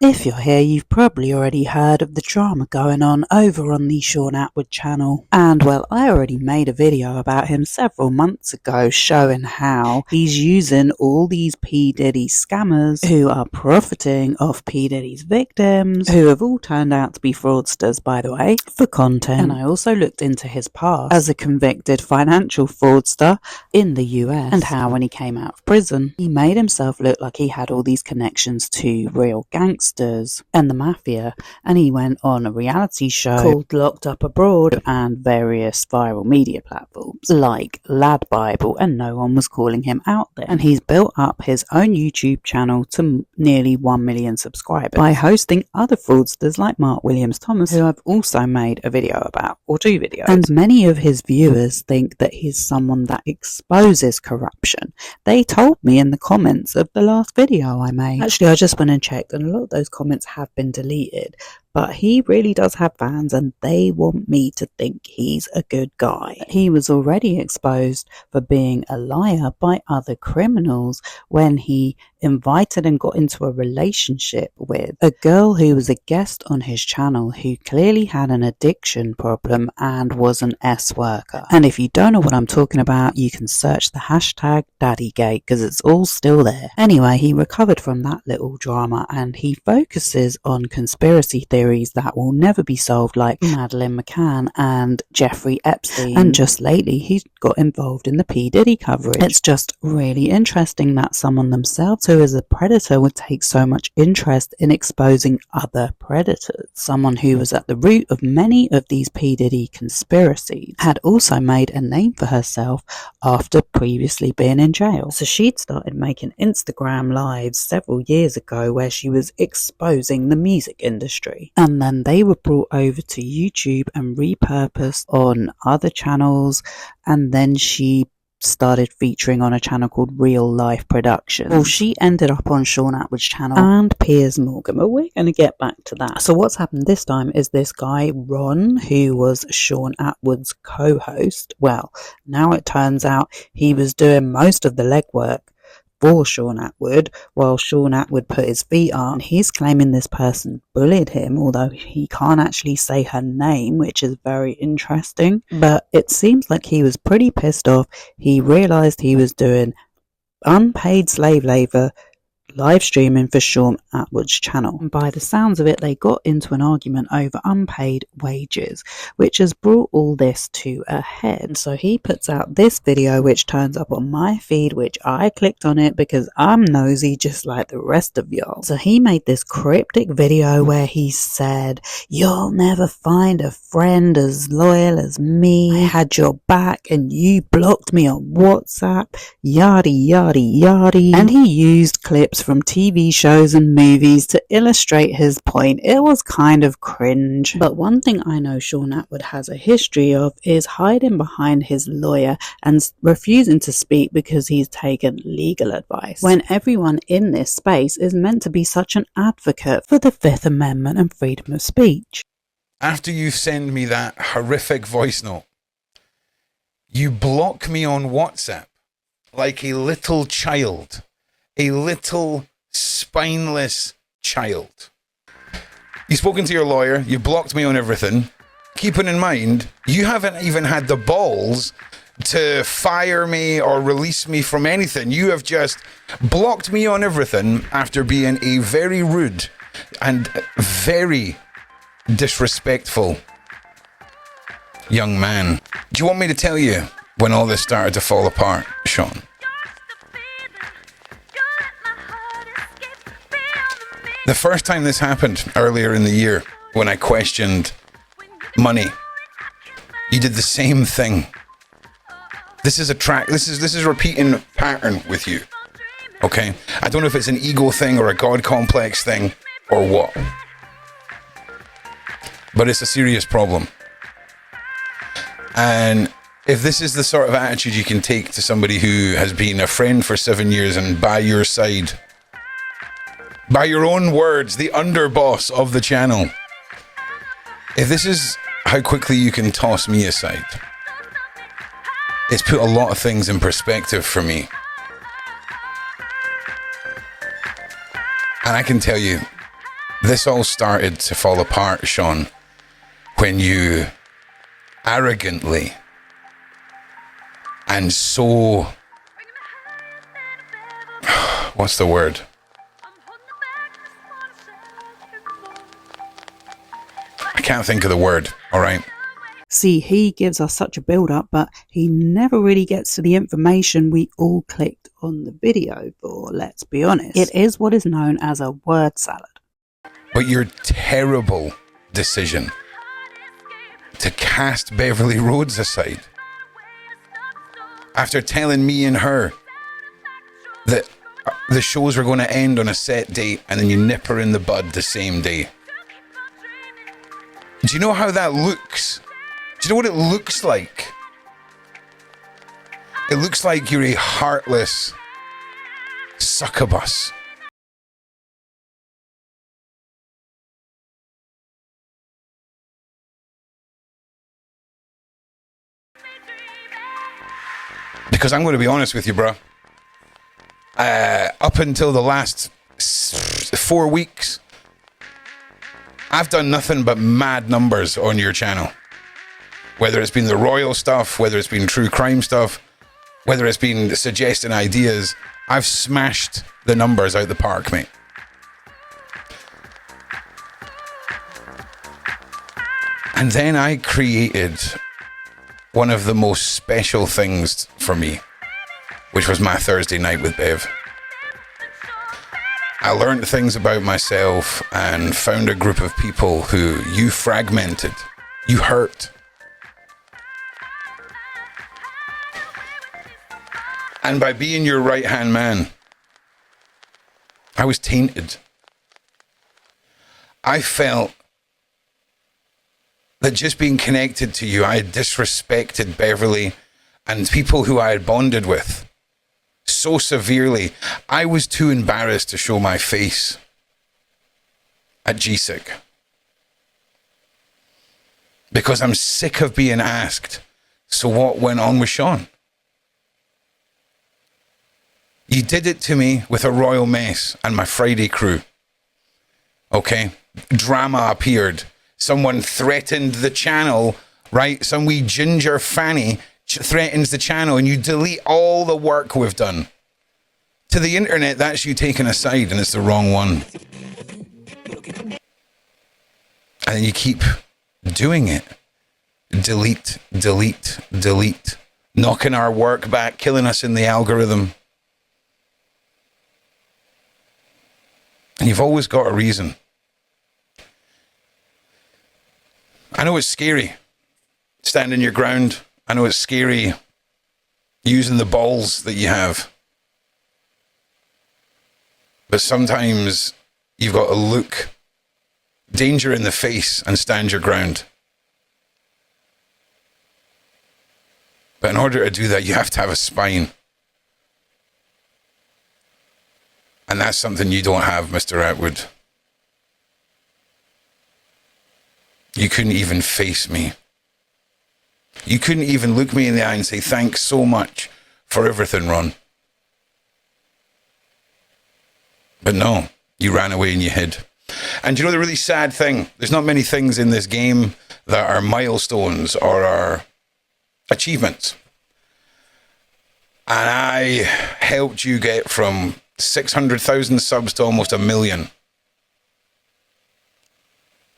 If you're here, you've probably already heard of the drama going on over on the Shaun Attwood channel. And well, I already made a video about him several months ago showing how he's using all these P Diddy scammers who are profiting off P Diddy's victims, who have all turned out to be fraudsters, by the way, for content. And I also looked into his past as a convicted financial fraudster in the US, and how when he came out of prison, he made himself look like he had all these connections to real gangsters and the mafia, and he went on a reality show called Locked Up Abroad and various viral media platforms like Lad Bible, and no one was calling him out there. And he's built up his own YouTube channel to nearly 1 million subscribers by hosting other fraudsters like Mark Williams Thomas, who I've also made a video about, or 2 videos. And many of his viewers think that he's someone that exposes corruption. They told me in the comments of the last video I made. Actually, I just went and checked, and a lot of those comments have been deleted, but he really does have fans and they want me to think he's a good guy. He was already exposed for being a liar by other criminals when he invited and got into a relationship with a girl who was a guest on his channel who clearly had an addiction problem and was an S-worker. And if you don't know what I'm talking about, you can search the hashtag Daddygate because it's all still there. Anyway, he recovered from that little drama and he focuses on conspiracy theories that will never be solved, like Madeleine McCann and Jeffrey Epstein. And just lately, he's got involved in the P Diddy coverage. It's just really interesting that someone themselves who is a predator would take so much interest in exposing other predators. Someone who was at the root of many of these P Diddy conspiracies had also made a name for herself after previously being in jail. So she'd started making Instagram lives several years ago where she was exposing the music industry. And then they were brought over to YouTube and repurposed on other channels, and then she started featuring on a channel called Real Life Productions. Well, she ended up on Shaun Attwood's channel and Piers Morgan, but we're going to get back to that. So what's happened this time is this guy, Ron, who was Shaun Attwood's co-host, well, now it turns out he was doing most of the legwork for Shaun Attwood while Shaun Attwood put his feet up. And he's claiming this person bullied him, although he can't actually say her name, which is very interesting. But it seems like he was pretty pissed off. He realized he was doing unpaid slave labor live streaming for Shaun Attwood's channel. And by the sounds of it, they got into an argument over unpaid wages, which has brought all this to a head. And so he puts out this video, which turns up on my feed, which I clicked on it because I'm nosy just like the rest of y'all. So he made this cryptic video where he said, "You'll never find a friend as loyal as me. I had your back and you blocked me on WhatsApp, yada yada yada." And he used clips from TV shows and movies to illustrate his point. It was kind of cringe. But one thing I know Shaun Attwood has a history of is hiding behind his lawyer and refusing to speak because he's taken legal advice, when everyone in this space is meant to be such an advocate for the Fifth Amendment and freedom of speech. After you send me that horrific voice note, you block me on WhatsApp like a little child. A little spineless child. You've spoken to your lawyer, you blocked me on everything. Keeping in mind, you haven't even had the balls to fire me or release me from anything. You have just blocked me on everything after being a very rude and very disrespectful young man. Do you want me to tell you when all this started to fall apart, Shaun? The first time this happened earlier in the year, when I questioned money, you did the same thing. This is a repeating pattern with you. Okay? I don't know if it's an ego thing or a God complex thing or what. But it's a serious problem. And if this is the sort of attitude you can take to somebody who has been a friend for 7 years and by your side, by your own words, the underboss of the channel, if this is how quickly you can toss me aside, it's put a lot of things in perspective for me. And I can tell you, This all started to fall apart, Shaun, when you arrogantly and so... what's the word? I can't think of the word, all right? See, he gives us such a build-up, but he never really gets to the information we all clicked on the video for, let's be honest. It is what is known as a word salad. But your terrible decision to cast Beverly Rhodes aside after telling me and her that the shows were going to end on a set date and then you nip her in the bud the same day. Do you know how that looks? Do you know what it looks like? It looks like you're a heartless succubus. Because I'm going to be honest with you, bro. Up until the last 4 weeks, I've done nothing but mad numbers on your channel. Whether it's been the royal stuff, whether it's been true crime stuff, whether it's been suggesting ideas, I've smashed the numbers out the park, mate. And then I created one of the most special things for me, which was my Thursday night with Bev. I learned things about myself and found a group of people who you fragmented, you hurt. And by being your right-hand man, I was tainted. I felt that just being connected to you, I had disrespected Beverly and people who I had bonded with so severely. I was too embarrassed to show my face at GSIC because I'm sick of being asked, so what went on with Shaun? You did it to me with a royal mess and my Friday crew. Okay? Drama appeared. Someone threatened the channel, right? Some wee ginger fanny threatens the channel and you delete all the work we've done. To the internet, that's you taking a side and it's the wrong one. And then you keep doing it. Delete, delete, delete. Knocking our work back, killing us in the algorithm. And you've always got a reason. I know it's scary standing your ground. I know it's scary using the balls that you have. But sometimes you've got to look danger in the face and stand your ground. But in order to do that, you have to have a spine. And that's something you don't have, Mr. Attwood. You couldn't even face me. You couldn't even look me in the eye and say, thanks so much for everything, Ron. But no, you ran away and you hid. And you know the really sad thing? There's not many things in this game that are milestones or are achievements. And I helped you get from 600,000 subs to almost 1 million.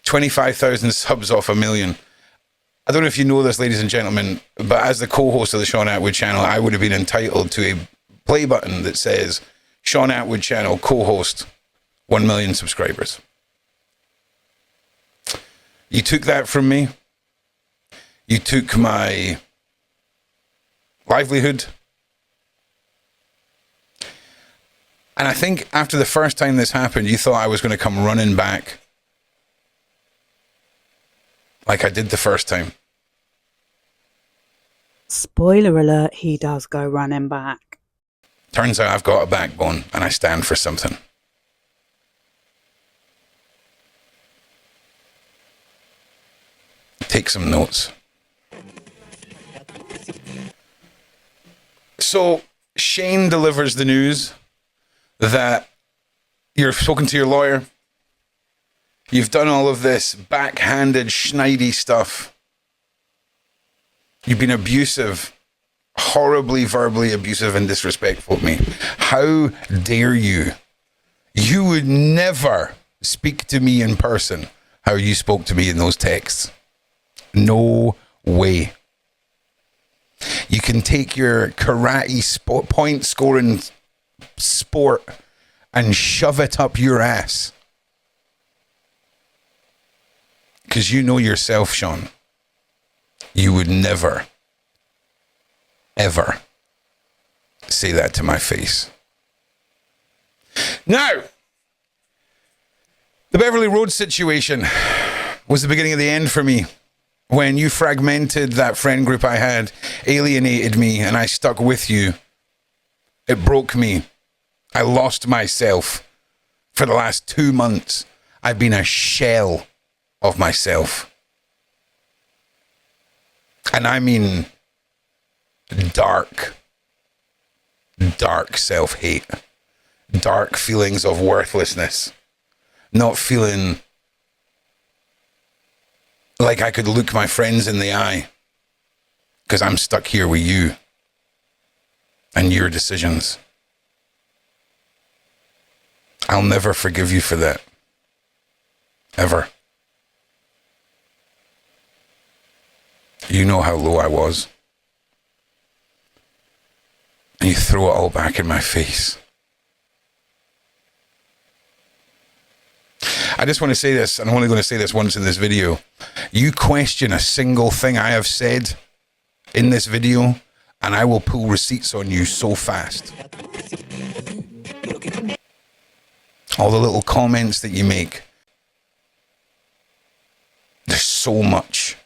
25,000 subs off 1 million. I don't know if you know this, ladies and gentlemen, but as the co-host of the Shaun Attwood Channel, I would have been entitled to a play button that says Shaun Attwood Channel co-host 1 million subscribers. You took that from me. You took my livelihood. And I think after the first time this happened, you thought I was going to come running back like I did the first time. Spoiler alert, he does go running back. Turns out I've got a backbone and I stand for something. Take some notes. So Shane delivers the news that you're spoken to your lawyer You've done all of this backhanded, schneidi stuff. You've been abusive, horribly, verbally abusive and disrespectful to me. How dare you? You would never speak to me in person how you spoke to me in those texts. No way. You can take your karate point scoring sport and shove it up your ass. Because you know yourself, Shaun. You would never, ever say that to my face. Now, the Beverly Road situation was the beginning of the end for me. When you fragmented that friend group I had, alienated me, and I stuck with you, it broke me. I lost myself. For the last 2 months, I've been a shell of myself. And I mean dark self-hate. Dark feelings of worthlessness. Not feeling like I could look my friends in the eye. Because I'm stuck here with you. And your decisions. I'll never forgive you for that. Ever. You know how low I was. And you throw it all back in my face. I just want to say this, and I'm only going to say this once in this video. You question a single thing I have said in this video, and I will pull receipts on you so fast. All the little comments that you make. There's so much.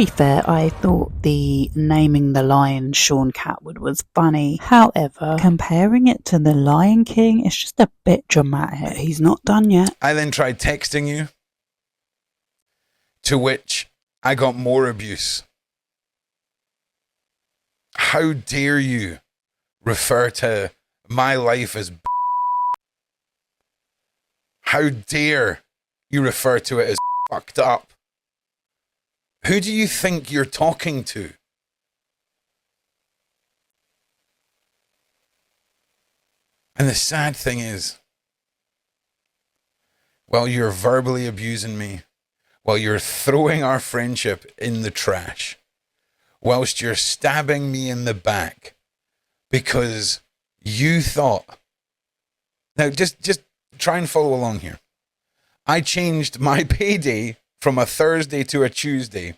be fair, I thought the naming the lion Shaun Attwood was funny. However, comparing it to the Lion King is just a bit dramatic. But he's not done yet. I then tried texting you, to which I got more abuse. How dare you refer to my life as How dare you refer to it as fucked up? Who do you think you're talking to? And the sad thing is, while you're verbally abusing me, while you're throwing our friendship in the trash, whilst you're stabbing me in the back because you thought... Now, just try and follow along here. I changed my payday from a Thursday to a Tuesday.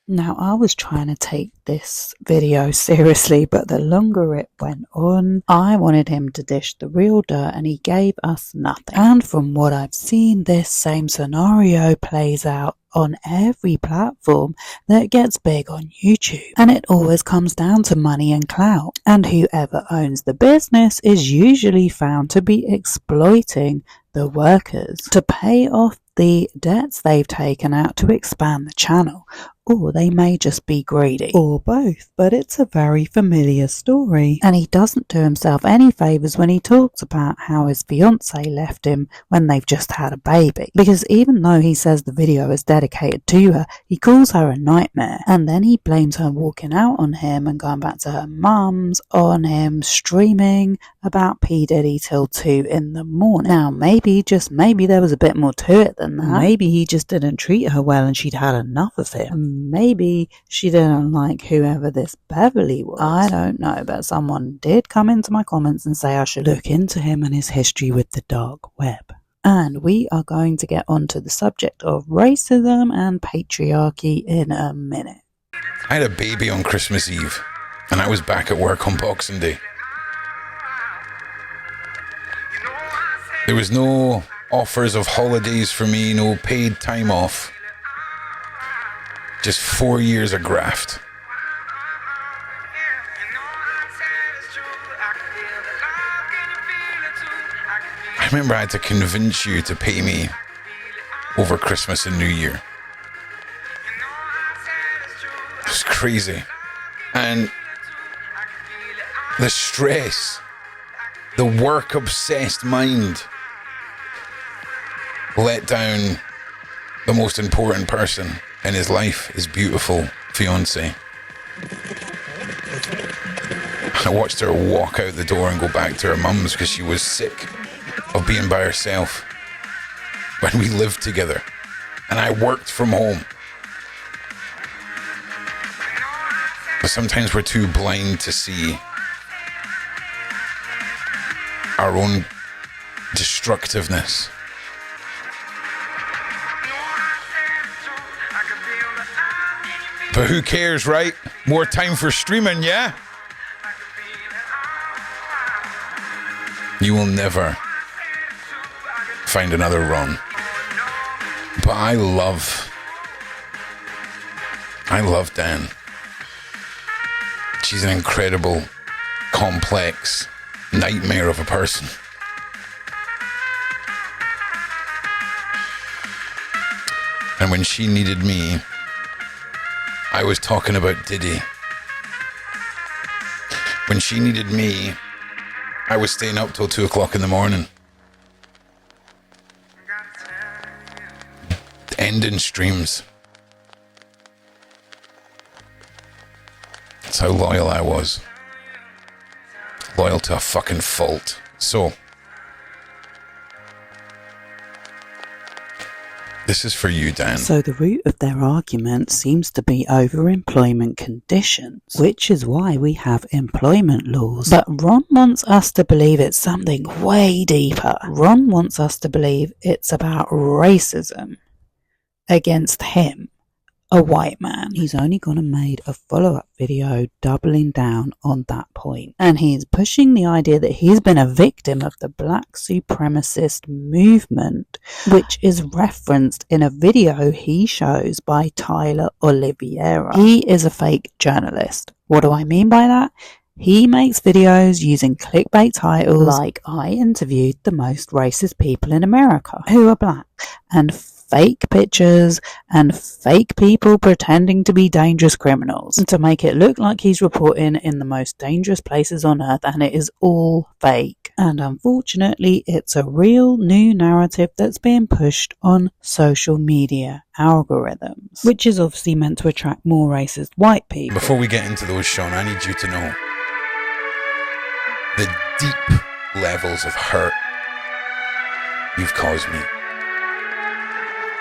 Now, I was trying to take this video seriously, but the longer it went on, I wanted him to dish the real dirt, and he gave us nothing. And from what I've seen, this same scenario plays out on every platform that gets big on YouTube. And it always comes down to money and clout. And whoever owns the business is usually found to be exploiting the workers to pay off the debts they've taken out to expand the channel. Or they may just be greedy. Or both, but it's a very familiar story. And he doesn't do himself any favours when he talks about how his fiancée left him when they've just had a baby. Because even though he says the video is dedicated to her, he calls her a nightmare. And then he blames her walking out on him and going back to her mum's on him streaming about P Diddy till 2 in the morning. Now maybe, just maybe, there was a bit more to it than that. Maybe he just didn't treat her well and she'd had enough of him. Maybe she didn't like whoever this Beverly was. I don't know, but someone did come into my comments and say I should look into him and his history with the dark web. And we are going to get onto the subject of racism and patriarchy in a minute. I had a baby on Christmas Eve, and I was back at work on Boxing Day. There was no offers of holidays for me, no paid time off. Just 4 years of graft. I remember I had to convince you to pay me over Christmas and New Year. It was crazy. And the stress, the work-obsessed mind let down the most important person in his life, his beautiful fiancée. I watched her walk out the door and go back to her mum's because she was sick of being by herself when we lived together and I worked from home. But sometimes we're too blind to see our own destructiveness. But who cares, right? More time for streaming, yeah? You will never find another Ron. But I love Dan. She's an incredible, complex nightmare of a person. And when she needed me, I was talking about Diddy. When she needed me, I was staying up till 2 o'clock in the morning. Ending streams. That's how loyal I was. Loyal to a fucking fault. So, this is for you, Dan. So the root of their argument seems to be over employment conditions, which is why we have employment laws. But Ron wants us to believe it's something way deeper. Ron wants us to believe it's about racism against him a white man. He's only gone and made a follow-up video doubling down on that point. And he's pushing the idea that he's been a victim of the black supremacist movement, which is referenced in a video he shows by Tyler Oliveira. He is a fake journalist. What do I mean by that? He makes videos using clickbait titles like I interviewed the most racist people in America who are black, and fake pictures and fake people pretending to be dangerous criminals to make it look like he's reporting in the most dangerous places on earth, and it is all fake. And unfortunately, it's a real new narrative that's being pushed on social media algorithms, which is obviously meant to attract more racist white people. Before we get into those, Shaun, I need you to know the deep levels of hurt you've caused me.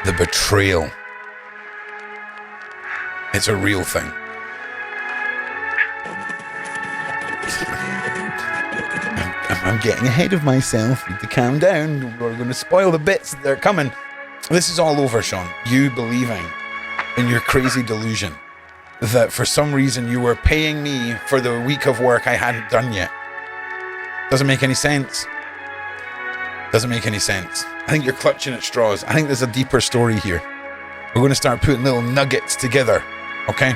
The betrayal. It's a real thing. I'm getting ahead of myself. Need to calm down. We're going to spoil the bits that are coming. This is all over, Shaun. You believing in your crazy delusion that for some reason you were paying me for the week of work I hadn't done yet. Doesn't make any sense. Doesn't make any sense. I think you're clutching at straws. I think there's a deeper story here. We're going to start putting little nuggets together, okay?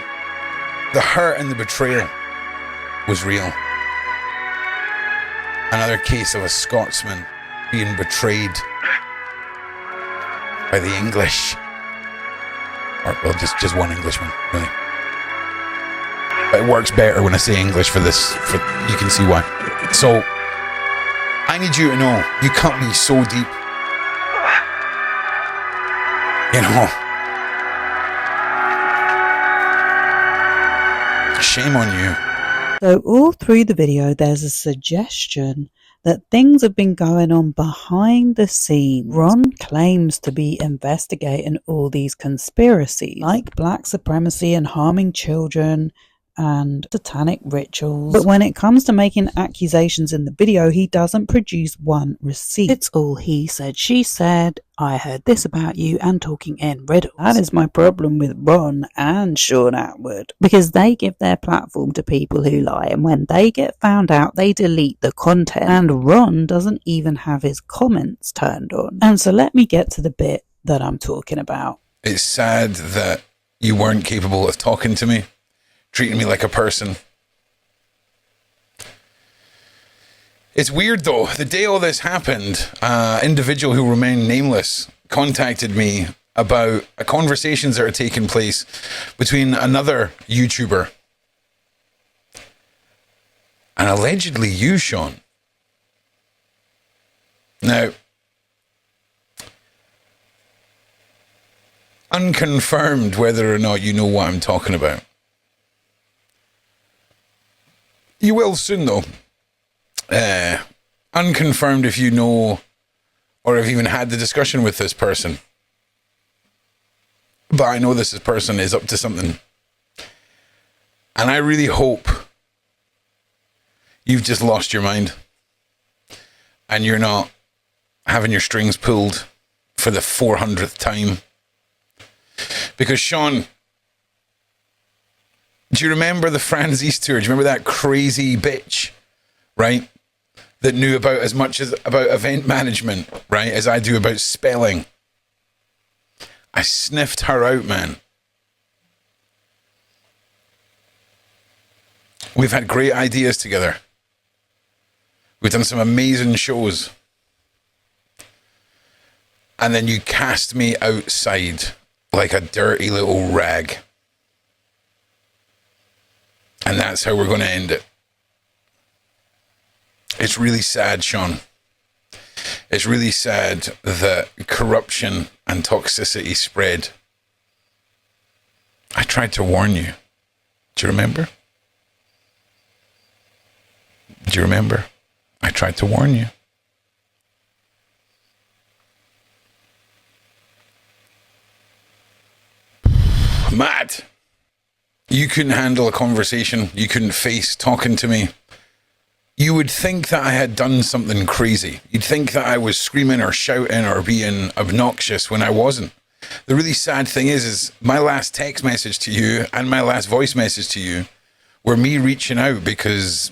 The hurt and the betrayal was real. Another case of a Scotsman being betrayed by the English. Or, well, just one Englishman, really. But it works better when I say English for this. You can see why. So, I need you to know, you cut me so deep. You know, shame on you. So all through the video, there's a suggestion that things have been going on behind the scenes. Ron claims to be investigating all these conspiracies, like black supremacy and harming children and satanic rituals. But when it comes to making accusations in the video, he doesn't produce one receipt. It's all he said, she said, I heard this about you, and talking in riddles. That is my problem with Ron and Shaun Attwood, because they give their platform to people who lie, and when they get found out, they delete the content, and Ron doesn't even have his comments turned on. And so let me get to the bit that I'm talking about. It's sad that you weren't capable of talking to me, treating me like a person. It's weird though, the day all this happened, an individual who remained nameless contacted me about conversations that are taking place between another YouTuber and allegedly you, Shaun. Now, unconfirmed whether or not you know what I'm talking about. You will soon, though. Unconfirmed if you know or have even had the discussion with this person. But I know this person is up to something. And I really hope you've just lost your mind and you're not having your strings pulled for the 400th time. Because, Shaun, do you remember the Franzese tour? Do you remember that crazy bitch, right? That knew about as much as about event management, right, as I do about spelling. I sniffed her out, man. We've had great ideas together. We've done some amazing shows. And then you cast me outside like a dirty little rag. And that's how we're going to end it. It's really sad, Shaun. It's really sad that corruption and toxicity spread. I tried to warn you. Do you remember? Do you remember? I tried to warn you. Mad. You couldn't handle a conversation. You couldn't face talking to me. You would think that I had done something crazy. You'd think that I was screaming or shouting or being obnoxious when I wasn't. The really sad thing is my last text message to you and my last voice message to you were me reaching out because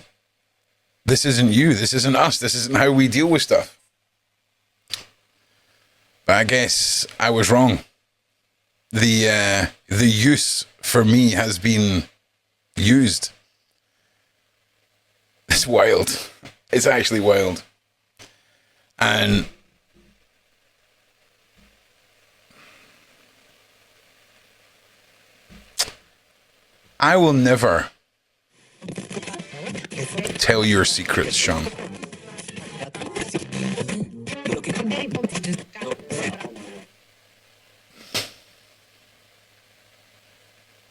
this isn't you. This isn't us. This isn't how we deal with stuff. But I guess I was wrong. The use for me has been used. It's wild. It's actually wild. And I will never tell your secrets, Shaun.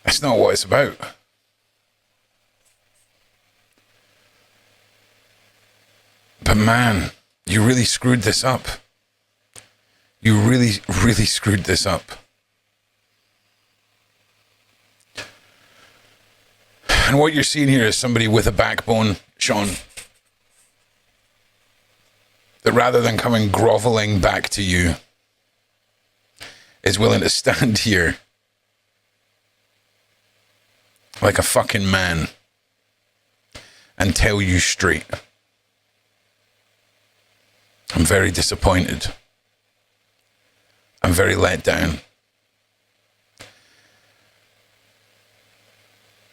That's not what it's about. But man, you really screwed this up. You really, really screwed this up. And what you're seeing here is somebody with a backbone, Shaun, that rather than coming groveling back to you, is willing to stand here like a fucking man and tell you straight. I'm very disappointed. I'm very let down.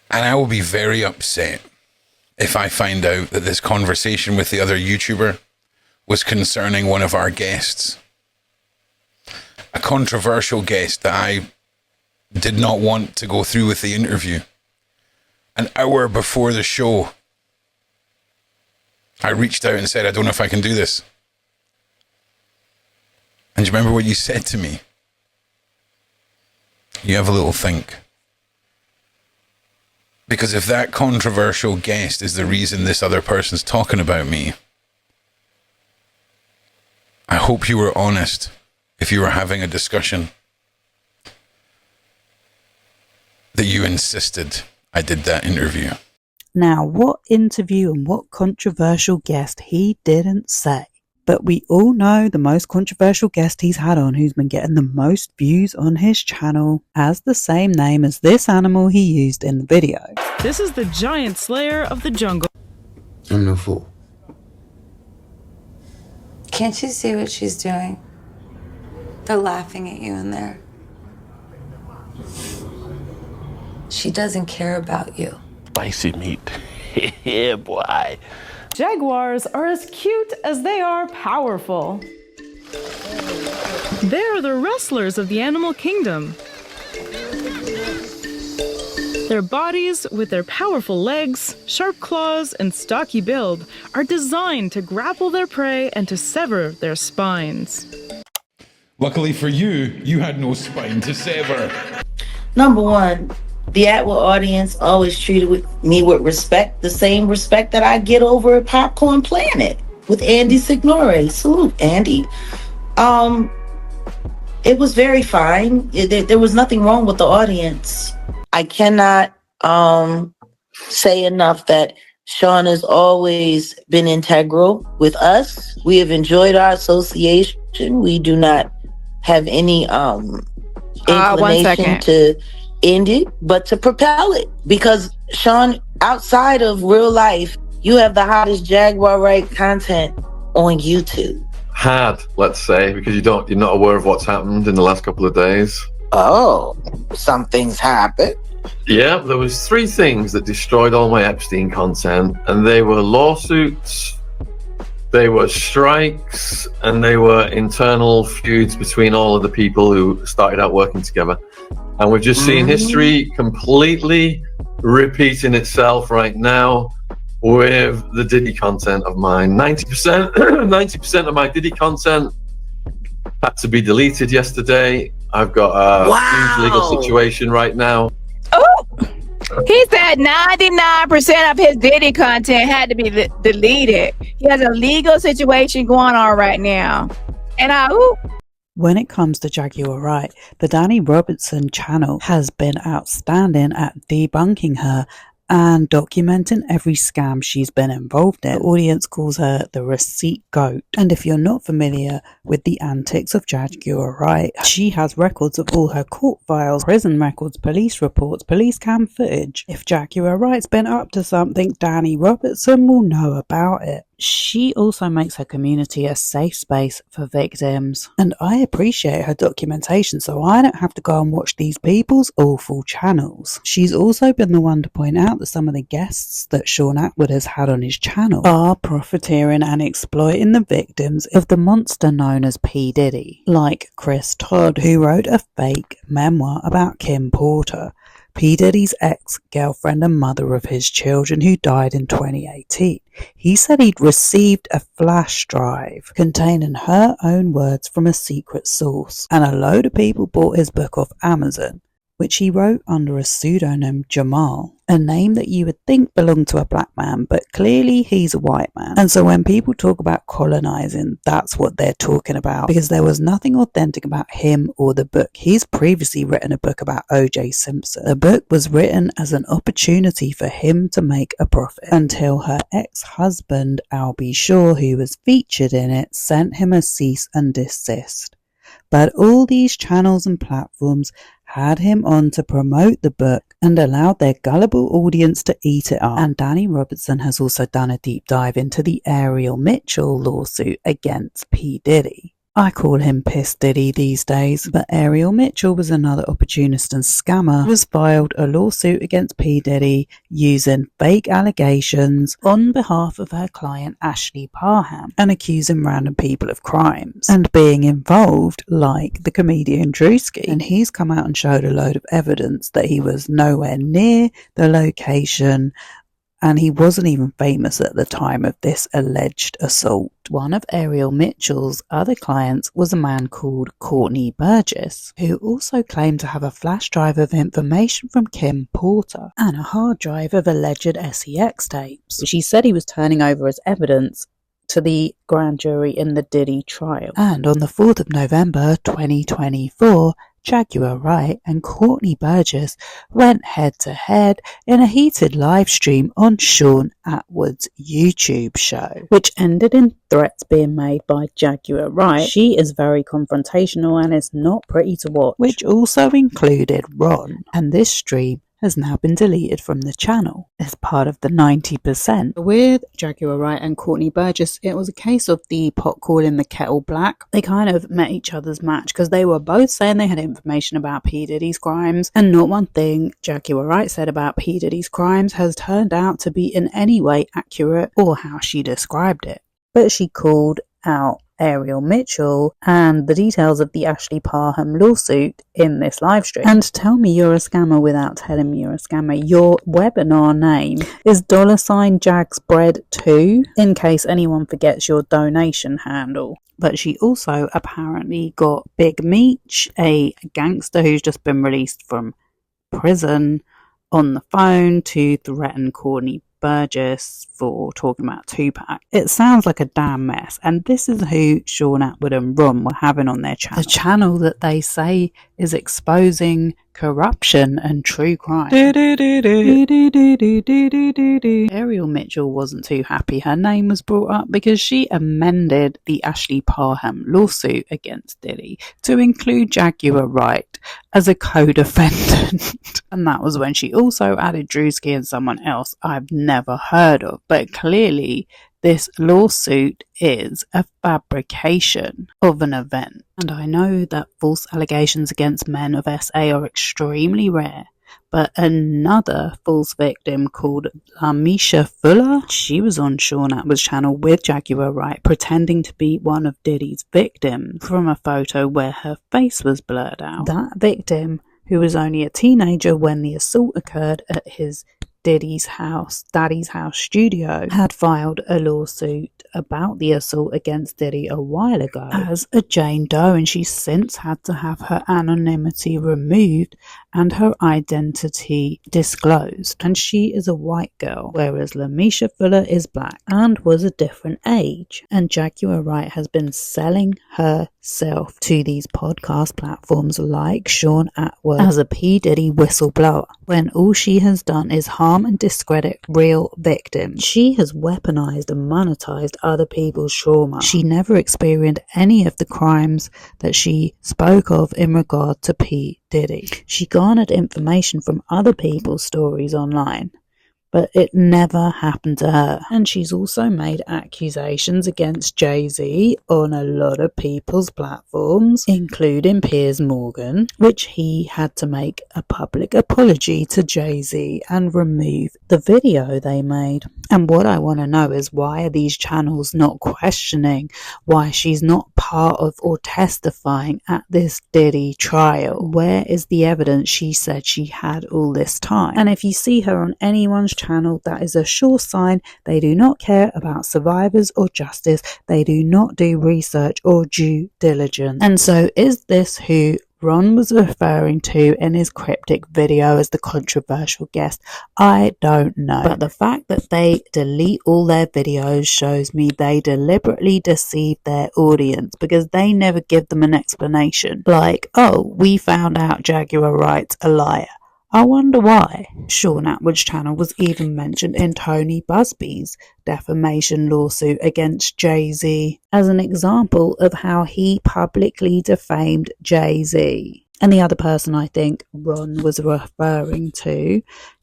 And I will be very upset if I find out that this conversation with the other YouTuber was concerning one of our guests. A controversial guest that I did not want to go through with the interview. An hour before the show, I reached out and said, I don't know if I can do this. And do you remember what you said to me? You have a little think. Because if that controversial guest is the reason this other person's talking about me, I hope you were honest if you were having a discussion that you insisted I did that interview. Now, what interview and what controversial guest he didn't say. But we all know the most controversial guest he's had on, who's been getting the most views on his channel, has the same name as this animal he used in the video. This is the giant slayer of the jungle. I'm no fool. Can't you see what she's doing? They're laughing at you in there. She doesn't care about you. Spicy meat. Yeah, boy. Jaguars are as cute as they are powerful. They're the wrestlers of the animal kingdom. Their bodies, with their powerful legs, sharp claws, and stocky build, are designed to grapple their prey and to sever their spines. Luckily for you, you had no spine to sever. Number one, the Attwood audience always treated me with respect, the same respect that I get over at Popcorn Planet with Andy Signore. Salute, Andy. It was very fine. There was nothing wrong with the audience. I cannot say enough that Shaun has always been integral with us. We have enjoyed our association. We do not have any inclination to end it, but to propel it. Because Shaun, outside of real life, you have the hottest JaguarWright content on YouTube. Let's say, because you're not aware of what's happened in the last couple of days. Oh, some things happen. Yeah, there was 3 things that destroyed all my Epstein content, and they were lawsuits, they were strikes, and they were internal feuds between all of the people who started out working together. And we've just seen history completely repeating itself right now with the Diddy content of mine. 90% of my Diddy content had to be deleted yesterday. I've got a huge legal situation right now. Oh, he said 99% of his Diddy content had to be deleted. He has a legal situation going on right now. And When it comes to JaguarWright, the Danny Robertson channel has been outstanding at debunking her and documenting every scam she's been involved in. The audience calls her the receipt goat. And if you're not familiar with the antics of JaguarWright, she has records of all her court files, prison records, police reports, police cam footage. If JaguarWright's been up to something, Danny Robertson will know about it. She also makes her community a safe space for victims, and I appreciate her documentation so I don't have to go and watch these people's awful channels. She's also been the one to point out that some of the guests that Shaun Attwood has had on his channel are profiteering and exploiting the victims of the monster known as P Diddy, like Chris Todd, who wrote a fake memoir about Kim Porter, P Diddy's ex-girlfriend and mother of his children, who died in 2018. He said he'd received a flash drive containing her own words from a secret source, and a load of people bought his book off Amazon, which he wrote under a pseudonym Jamal, a name that you would think belonged to a black man, but clearly he's a white man. And so when people talk about colonizing, that's what they're talking about, because there was nothing authentic about him or the book. He's previously written a book about O.J. Simpson. The book was written as an opportunity for him to make a profit, until her ex-husband, Albie Shaw, who was featured in it, sent him a cease and desist. But all these channels and platforms had him on to promote the book and allowed their gullible audience to eat it up. And Danny Robertson has also done a deep dive into the Ariel Mitchell lawsuit against P. Diddy. I call him Piss Diddy these days, but Ariel Mitchell was another opportunist and scammer who has filed a lawsuit against P. Diddy using fake allegations on behalf of her client Ashley Parham and accusing random people of crimes and being involved like the comedian Drewski. And he's come out and showed a load of evidence that he was nowhere near the location, and he wasn't even famous at the time of this alleged assault. One of Ariel Mitchell's other clients was a man called Courtney Burgess, who also claimed to have a flash drive of information from Kim Porter and a hard drive of alleged sex tapes, which he said he was turning over as evidence to the grand jury in the Diddy trial. And on the 4th of November 2024, JaguarWright and Courtney Burgess went head-to-head in a heated live stream on Shaun Attwood's YouTube show, which ended in threats being made by JaguarWright. She is very confrontational and is not pretty to watch, which also included Ron, and this stream has now been deleted from the channel as part of the 90%. With JaguarWright and Courtney Burgess, it was a case of the pot calling the kettle black. They kind of met each other's match because they were both saying they had information about P. Diddy's crimes, and not one thing JaguarWright said about P. Diddy's crimes has turned out to be in any way accurate or how she described it. But she called out Ariel Mitchell and the details of the Ashley Parham lawsuit in this live stream. And tell me you're a scammer without telling me you're a scammer. Your webinar name is $JagsBread2, in case anyone forgets your donation handle. But she also apparently got Big Meech, a gangster who's just been released from prison, on the phone to threaten Courtney Burgess for talking about Tupac. It sounds like a damn mess, and this is who Shaun Attwood and Ron were having on their channel. The channel that they say is exposing corruption and true crime. Ariel Mitchell wasn't too happy her name was brought up because she amended the Ashley Parham lawsuit against Diddy to include JaguarWright as a co-defendant. And that was when she also added Drewski and someone else I've never heard of. But clearly this lawsuit is a fabrication of an event. And I know that false allegations against men of SA are extremely rare, but another false victim called Lamisha Fuller, she was on Shaun Attwood's channel with JaguarWright pretending to be one of Diddy's victims from a photo where her face was blurred out. That victim, who was only a teenager when the assault occurred at his Daddy's house studio, had filed a lawsuit about the assault against Diddy a while ago as a Jane Doe, and she's since had to have her anonymity removed and her identity disclosed. And she is a white girl, whereas Lamisha Fuller is black and was a different age. And JaguarWright has been selling her herself to these podcast platforms like Shaun Attwood as a P Diddy whistleblower, when all she has done is harm and discredit real victims. She has weaponized and monetized other people's trauma. She never experienced any of the crimes that she spoke of in regard to P Diddy. She garnered information from other people's stories online, but it never happened to her. And she's also made accusations against Jay-Z on a lot of people's platforms, including Piers Morgan, which he had to make a public apology to Jay-Z and remove the video they made. And what I want to know is, why are these channels not questioning why she's not part of or testifying at this Diddy trial? Where is the evidence she said she had all this time? And if you see her on anyone's channel, that is a sure sign they do not care about survivors or justice. They do not do research or due diligence. And so is this who Ron was referring to in his Cryptic video as the controversial guest? I don't know. But the fact that they delete all their videos shows me they deliberately deceive their audience, because they never give them an explanation. Like, oh, we found out JaguarWright's a liar. I wonder why. Shaun Attwood's channel was even mentioned in Tony Busby's defamation lawsuit against Jay-Z as an example of how he publicly defamed Jay-Z. And the other person I think Ron was referring to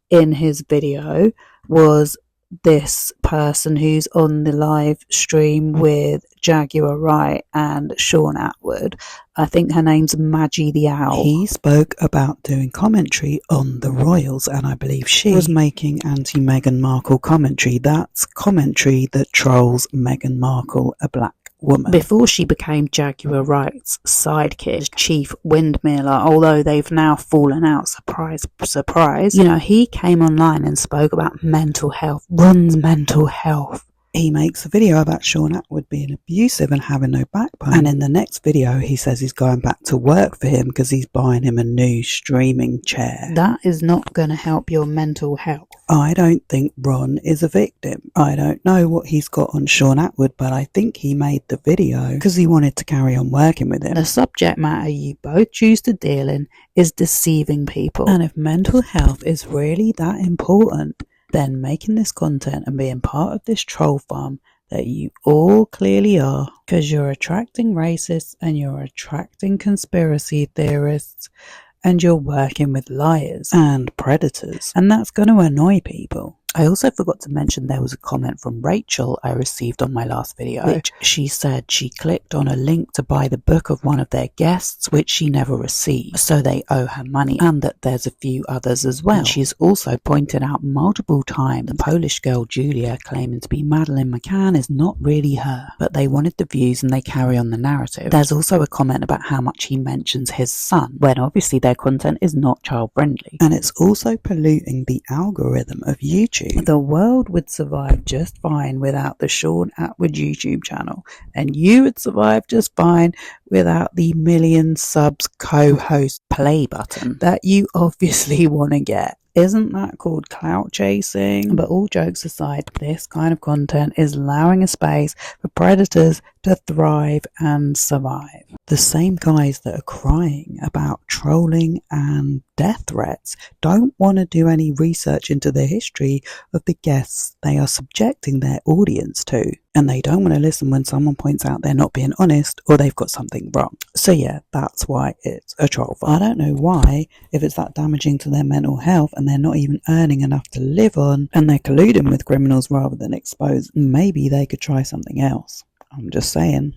in his video was this person who's on the live stream with JaguarWright and Shaun Attwood. I think her name's Maggie the Owl. He spoke about doing commentary on the royals, and I believe she was making anti-Meghan Markle commentary. That's commentary that trolls Meghan Markle, a black woman, before she became JaguarWright's sidekick, chief windmiller, although they've now fallen out. Surprise, surprise. You know, he came online and spoke about mental health, Ron's mental health. He makes a video about Shaun Attwood being abusive and having no backbone. And in the next video, he says he's going back to work for him because he's buying him a new streaming chair. That is not going to help your mental health. I don't think Ron is a victim. I don't know what he's got on Shaun Attwood, but I think he made the video because he wanted to carry on working with him. The subject matter you both choose to deal in is deceiving people. And if mental health is really that important, then making this content and being part of this troll farm that you all clearly are, because you're attracting racists and you're attracting conspiracy theorists and you're working with liars and predators, and that's going to annoy people. I also forgot to mention there was a comment from Rachel I received on my last video, which she said she clicked on a link to buy the book of one of their guests, which she never received, so they owe her money, and that there's a few others as well. And she's also pointed out multiple times the Polish girl Julia claiming to be Madeleine McCann is not really her, but they wanted the views and they carry on the narrative. There's also a comment about how much he mentions his son, when obviously their content is not child friendly, and it's also polluting the algorithm of YouTube. The world would survive just fine without the Shaun Attwood YouTube channel, and you would survive just fine without the million subs co-host play button that you obviously want to get. Isn't that called clout chasing? But all jokes aside, this kind of content is allowing a space for predators to thrive and survive. The same guys that are crying about trolling and death threats don't want to do any research into the history of the guests they are subjecting their audience to. And they don't want to listen when someone points out they're not being honest or they've got something wrong. So yeah, that's why it's a troll farm. I don't know why, if it's that damaging to their mental health and they're not even earning enough to live on and they're colluding with criminals rather than expose, maybe they could try something else. I'm just saying.